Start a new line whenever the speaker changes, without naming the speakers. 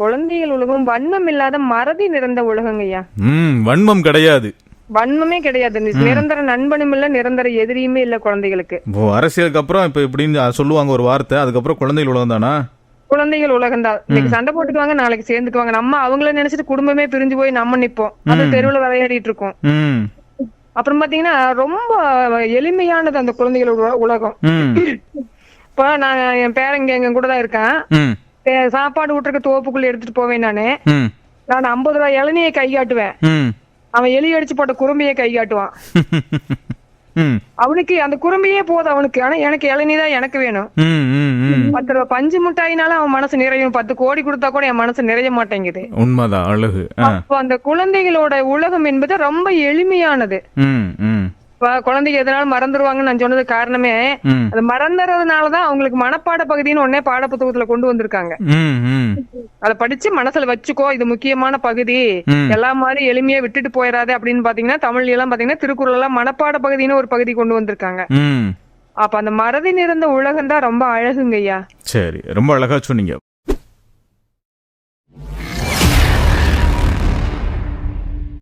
குழந்தைகள் உலகம் வன்மம் இல்லாத மறதி நிறைந்த உலகங்கய்யா.
வன்மம் கிடையாது.
வன்மமே கிடையாது. நிரந்தர நண்பனும் இல்ல, நிரந்தர எதிரியுமே இல்ல குழந்தைகளுக்கு.
அரசியலுக்கு அப்புறம் இப்ப இப்படின்னு சொல்லுவாங்க ஒரு வார்த்தை, அதுக்கப்புறம் குழந்தைகள் உலகம் தானா?
குழந்தைகள் உலகம்தான். இன்னைக்கு சண்டை போட்டுக்குவாங்க, நாளைக்கு சேர்ந்துக்குவாங்க. நம்ம அவங்கள நினைச்சிட்டு குடும்பமே பிரிஞ்சு போய் நம்ம நிப்போம். அது தெருவுல விளையாடிட்டு இருக்கோம். அப்புறம் பாத்தீங்கன்னா ரொம்ப எளிமையானது அந்த குழந்தைகளோட உலகம். இப்ப நான் என் பேரன் எங்க கூட தான் இருக்கேன். சாப்பாடு ஊட்டுறக்கு தோப்புக்குள்ள எடுத்துட்டு போவேன் நானு. நான் 50 ரூபாய் இளநியை கை காட்டுவேன். அவன் எலி அடிச்சு போட்ட குறும்பியை கை காட்டுவான். அவனுக்கு அந்த குறும்பியே போதும் அவனுக்கு. ஆனா எனக்கு இளநிதான் எனக்கு வேணும். 10 ரூபாய் பஞ்சு மிட்டாயினால அவன் மனசு நிறையும். 10 கோடி கொடுத்தா கூட என் மனசு நிறைய மாட்டேங்குது.
உண்மைதான், அழகு.
அப்போ அந்த குழந்தைகளோட உலகம் என்பது ரொம்ப எளிமையானது. குழந்தைங்க எதனால மறந்துடுவாங்கன்னு நான் சொன்னது காரணமே அது மறந்துறதுனாலதான் அவங்களுக்கு மனப்பாட பகுதின்னு ஒன்னே பாட புத்தகத்துல கொண்டு வந்திருக்காங்க. அதை படிச்சு மனசுல வச்சுக்கோ, இது முக்கியமான பகுதி, எல்லா மாதிரி எளிமையா விட்டுட்டு போயிடாது அப்படின்னு பாத்தீங்கன்னா தமிழ்ல எல்லாம் பாத்தீங்கன்னா திருக்குறள் எல்லாம் மனப்பாட பகுதின்னு ஒரு பகுதி கொண்டு வந்திருக்காங்க. அப்ப அந்த மறதி நிறைந்த உலகம் தான் ரொம்ப அழகுங்கய்யா.
சரி, ரொம்ப அழகா சொன்னீங்க.